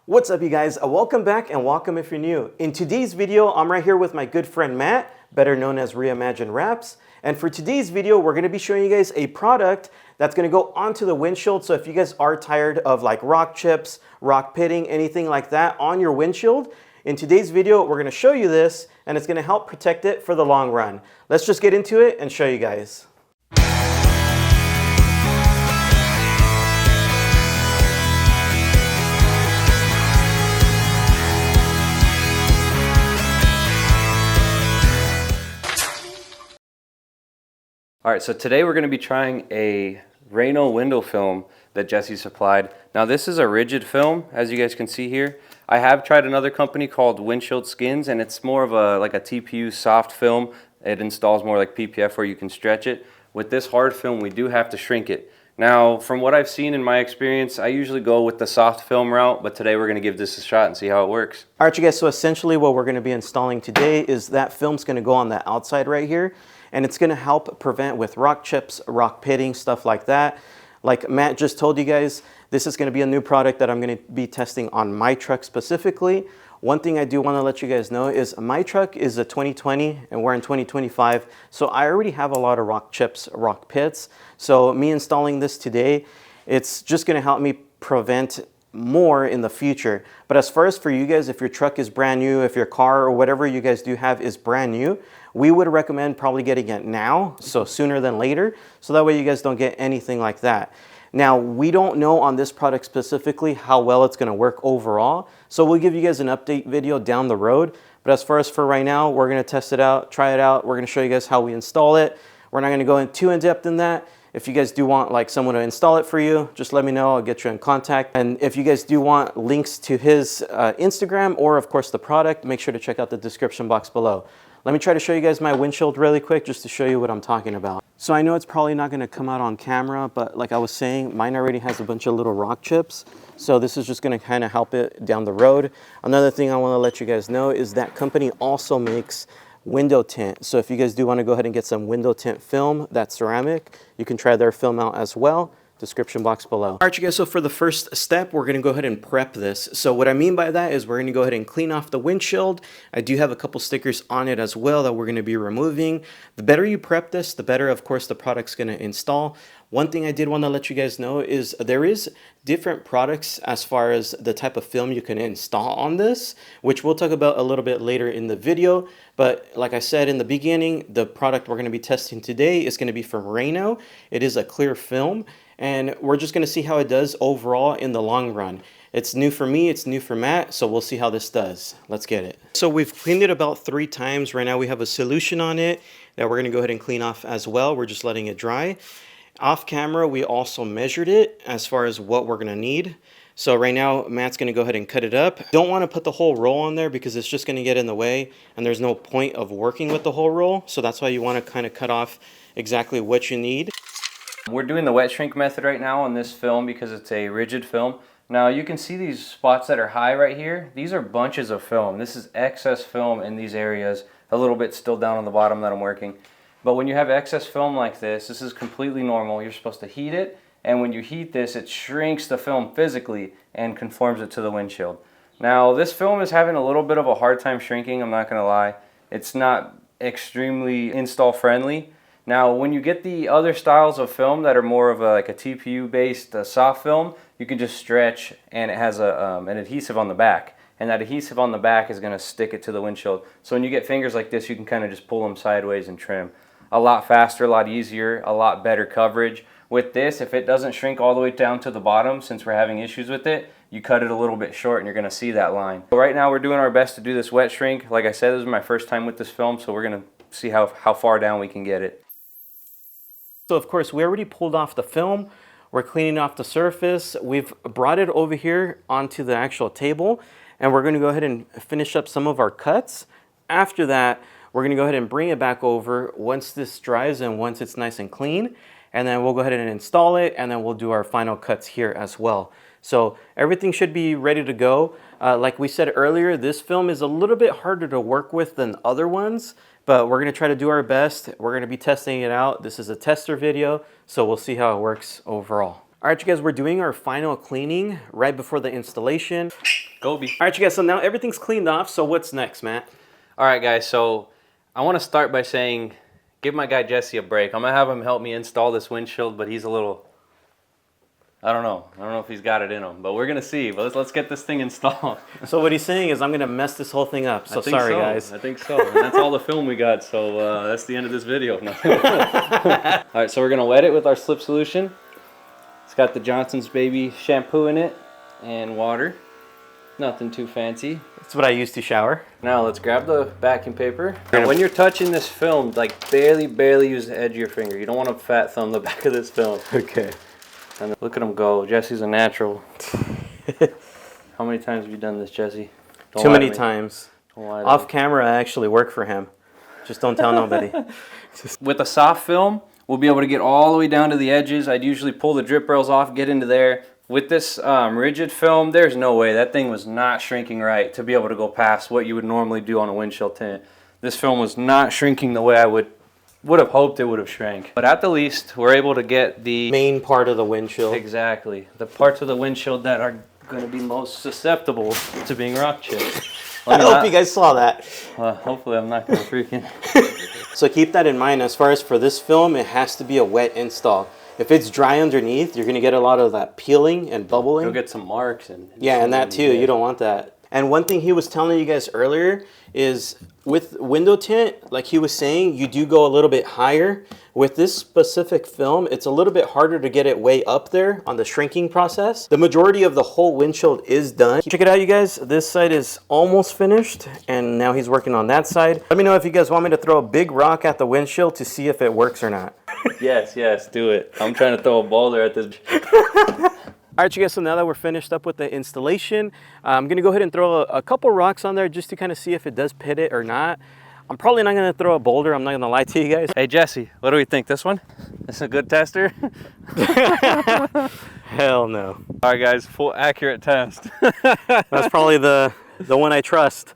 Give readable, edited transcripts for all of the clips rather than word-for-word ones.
What's up, you guys? Welcome back and welcome if you're new. In today's video, I'm right here with my good friend Matt, better known as Reimagine Wraps. And for today's video, we're gonna be showing you guys a product that's gonna go onto the windshield. So if you guys are tired of like rock chips, rock pitting, anything like that on your windshield, in today's video, we're gonna show you this and it's gonna help protect it for the long run. Let's just get into it and show you guys. All right, so today we're going to be trying a Rayno window film that Jesse supplied. Now this is a rigid film, as you guys can see here. I have tried another company called tufskinz, and it's more of a like a TPU soft film. It installs more like PPF where you can stretch it. With this hard film, we do have to shrink it. Now, from what I've seen in my experience, I usually go with the soft film route, but today we're going to give this a shot and see how it works. All right, you guys, so essentially what we're going to be installing today is that film's going to go on the outside right here, and it's going to help prevent with rock chips, rock pitting, stuff like that. Like Matt just told you guys, this is going to be a new product that I'm going to be testing on my truck specifically. One thing I do want to let you guys know is my truck is a 2020 and we're in 2025. So I already have a lot of rock chips, rock pits. So me installing this today, it's just going to help me prevent more in the future. But as far as for you guys, if your truck is brand new, if your car or whatever you guys do have is brand new, we would recommend probably getting it now, so sooner than later, so that way you guys don't get anything like that. Now, we don't know on this product specifically how well it's gonna work overall, so we'll give you guys an update video down the road. But as far as for right now, we're gonna test it out, try it out. We're gonna show you guys how we install it. We're not gonna go in too in-depth in that. If you guys do want like someone to install it for you, just let me know, I'll get you in contact. And if you guys do want links to his Instagram or of course the product, make sure to check out the description box below. Let me try to show you guys my windshield really quick just to show you what I'm talking about. So I know it's probably not gonna come out on camera, but like I was saying, mine already has a bunch of little rock chips. So this is just gonna kind of help it down the road. Another thing I wanna let you guys know is that company also makes window tint. So if you guys do wanna go ahead and get some window tint film, that's ceramic, you can try their film out as well. Description box below. All right, you guys, so for the first step, we're gonna go ahead and prep this. So what I mean by that is we're gonna go ahead and clean off the windshield. I do have a couple stickers on it as well that we're gonna be removing. The better you prep this, the better, of course, the product's gonna install. One thing I did wanna let you guys know is there is different products as far as the type of film you can install on this, which we'll talk about a little bit later in the video. But like I said in the beginning, the product we're gonna be testing today is gonna be from Rayno. It is a clear film, and we're just gonna see how it does overall in the long run. It's new for me, it's new for Matt, so we'll see how this does. Let's get it. So we've cleaned it about 3 times. Right now we have a solution on it that we're gonna go ahead and clean off as well. We're just letting it dry. Off camera, we also measured it as far as what we're gonna need. So right now, Matt's gonna go ahead and cut it up. Don't wanna put the whole roll on there because it's just gonna get in the way and there's no point of working with the whole roll. So that's why you wanna kind of cut off exactly what you need. We're doing the wet shrink method right now on this film because it's a rigid film. Now you can see these spots that are high right here. These are bunches of film. This is excess film in these areas, a little bit still down on the bottom that I'm working. But when you have excess film like this is completely normal. You're supposed to heat it, and when you heat this, it shrinks the film physically and conforms it to the windshield. Now this film is having a little bit of a hard time shrinking, I'm not gonna lie. It's not extremely install friendly. Now, when you get the other styles of film that are more of like a TPU-based soft film, you can just stretch, and it has an adhesive on the back. And that adhesive on the back is going to stick it to the windshield. So when you get fingers like this, you can kind of just pull them sideways and trim. A lot faster, a lot easier, a lot better coverage. With this, if it doesn't shrink all the way down to the bottom, since we're having issues with it, you cut it a little bit short and you're going to see that line. So right now we're doing our best to do this wet shrink. Like I said, this is my first time with this film, so we're going to see how far down we can get it. So of course, we already pulled off the film. We're cleaning off the surface. We've brought it over here onto the actual table, and we're gonna go ahead and finish up some of our cuts. After that, we're gonna go ahead and bring it back over once this dries and once it's nice and clean, and then we'll go ahead and install it, and then we'll do our final cuts here as well. So everything should be ready to go. Like we said earlier, this film is a little bit harder to work with than other ones, but we're gonna try to do our best. We're gonna be testing it out. This is a tester video, so we'll see how it works overall. All right, you guys, we're doing our final cleaning right before the installation. Gobi. All right, you guys, so now everything's cleaned off. So what's next, Matt? All right, guys, so I want to start by saying, give my guy Jesse a break. I'm going to have him help me install this windshield, but he's a little, I don't know if he's got it in him, but we're going to see. But let's get this thing installed. So what he's saying is I'm going to mess this whole thing up. So sorry, guys. I think so. And that's all the film we got, so that's the end of this video. All right, so we're going to wet it with our slip solution. It's got the Johnson's Baby shampoo in it and water. Nothing too fancy. That's what I use to shower. Now let's grab the backing paper. And when you're touching this film, like barely use the edge of your finger. You don't want to fat thumb the back of this film. Okay. And look at him go. Jesse's a natural. How many times have you done this, Jesse? Too many times. Off Me. camera, I actually work for him. Just don't tell nobody. With a soft film, we'll be able to get all the way down to the edges. I'd usually pull the drip rails off, get into there. With this rigid film, there's no way. That thing was not shrinking right to be able to go past what you would normally do on a windshield tint. This film was not shrinking the way I would have hoped it would have shrank. But at the least, we're able to get the main part of the windshield. Exactly. The parts of the windshield that are going to be most susceptible to being rock chipped. I hope you guys saw that. Hopefully I'm not going to freaking... So keep that in mind. As far as for this film, it has to be a wet install. If it's dry underneath, you're going to get a lot of that peeling and bubbling. You'll get some marks. And yeah, and that too. You don't want that. And one thing he was telling you guys earlier is with window tint, like he was saying, you do go a little bit higher. With this specific film, it's a little bit harder to get it way up there on the shrinking process. The majority of the whole windshield is done. Check it out, you guys. This side is almost finished, and now he's working on that side. Let me know if you guys want me to throw a big rock at the windshield to see if it works or not. Yes, do it. I'm trying to throw a boulder at this. All right, you guys, so now that we're finished up with the installation, I'm going to go ahead and throw a couple rocks on there just to kind of see if it does pit it or not. I'm probably not going to throw a boulder. I'm not going to lie to you guys. Hey, Jesse, what do we think? This one? This is a good tester? Hell no. All right, guys, full accurate test. That's probably the one I trust.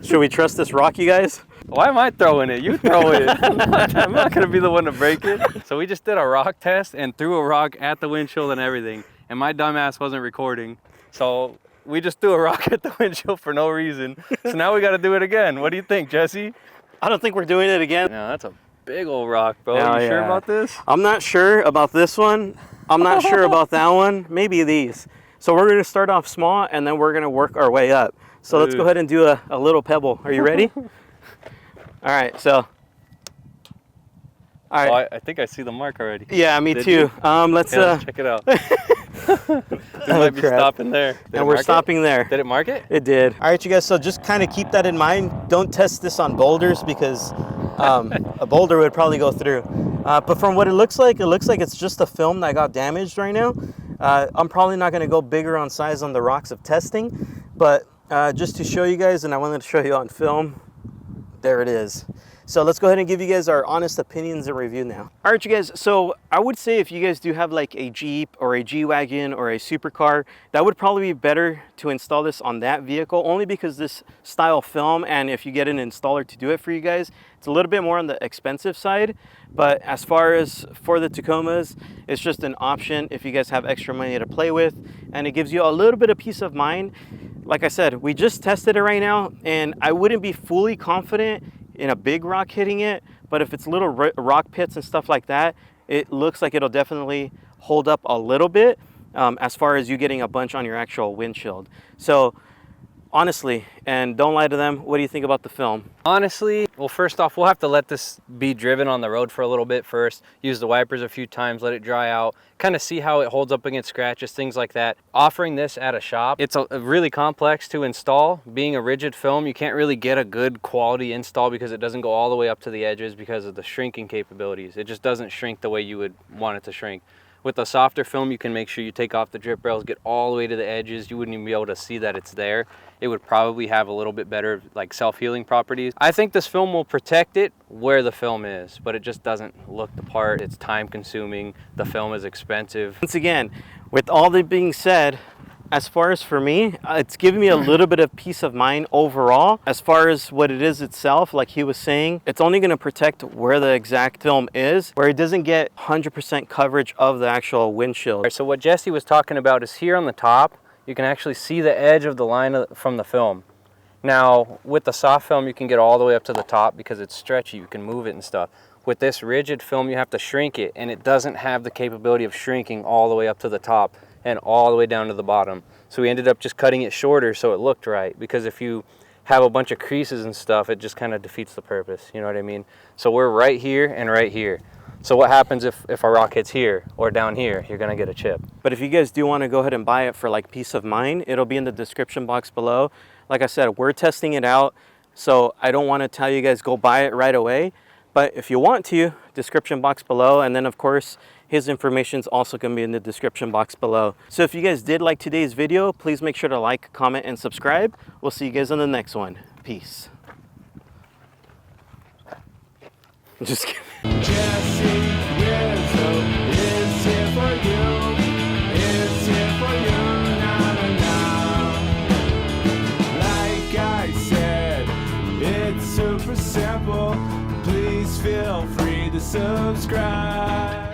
Should we trust this rock, you guys? Why am I throwing it? You throw it. I'm not going to be the one to break it. So we just did a rock test and threw a rock at the windshield and everything. And my dumbass wasn't recording. So we just threw a rock at the windshield for no reason. So now we got to do it again. What do you think, Jesse? I don't think we're doing it again. No, that's a big old rock, bro. Oh, Are you sure about this? I'm not sure about this one. I'm not sure about that one. Maybe these. So we're going to start off small and then we're going to work our way up. So let's go ahead and do a little pebble. Are you ready? All right, so. All right. Oh, I think I see the mark already. Yeah, me too. Let's check it out. It might be stopping there. And we're stopping there. Did it mark it? It did. All right, you guys, so just kind of keep that in mind. Don't test this on boulders because a boulder would probably go through. But from what it looks like it's just a film that got damaged right now. I'm probably not going to go bigger on size on the rocks of testing, but just to show you guys, and I wanted to show you on film, there it is. So let's go ahead and give you guys our honest opinions and review now. All right, you guys, so I would say if you guys do have like a Jeep or a G-Wagon or a supercar, that would probably be better to install this on that vehicle, only because this style film, and if you get an installer to do it for you guys, it's a little bit more on the expensive side. But as far as for the Tacomas, it's just an option if you guys have extra money to play with, and it gives you a little bit of peace of mind. Like I said, we just tested it right now, and I wouldn't be fully confident in a big rock hitting it, but if it's little rock pits and stuff like that, it looks like it'll definitely hold up a little bit as far as you getting a bunch on your actual windshield. So honestly, and don't lie to them, what do you think about the film? Honestly, well, first off, we'll have to let this be driven on the road for a little bit first, use the wipers a few times, let it dry out, kind of see how it holds up against scratches, things like that. Offering this at a shop, it's a really complex to install. Being a rigid film, you can't really get a good quality install because it doesn't go all the way up to the edges because of the shrinking capabilities. It just doesn't shrink the way you would want it to shrink. With a softer film, you can make sure you take off the drip rails, get all the way to the edges. You wouldn't even be able to see that it's there. It would probably have a little bit better like self-healing properties. I think this film will protect it where the film is, but it just doesn't look the part. It's time consuming. The film is expensive. Once again, with all that being said, As far as for me, it's giving me a little bit of peace of mind overall. As far as what it is itself, like he was saying, it's only going to protect where the exact film is, where it doesn't get 100% coverage of the actual windshield. All right, so what Jesse was talking about is here on the top, you can actually see the edge of the line from the film. Now, with the soft film, you can get all the way up to the top because it's stretchy, you can move it and stuff. With this rigid film, you have to shrink it, and it doesn't have the capability of shrinking all the way up to the top and all the way down to the bottom. So we ended up just cutting it shorter so it looked right, because if you have a bunch of creases and stuff, it just kind of defeats the purpose, you know what I mean? So we're right here and right here. So what happens if a rock hits here or down here? You're gonna get a chip. But if you guys do want to go ahead and buy it for like peace of mind, it'll be in the description box below. Like I said, we're testing it out, so I don't want to tell you guys go buy it right away. But if you want to, description box below, and then of course his information is also going to be in the description box below. So if you guys did like today's video, please make sure to like, comment, and subscribe. We'll see you guys on the next one. Peace. Just kidding. JesseRizo is here for you. It's here for you, Like I said, it's super simple. Please feel free to subscribe.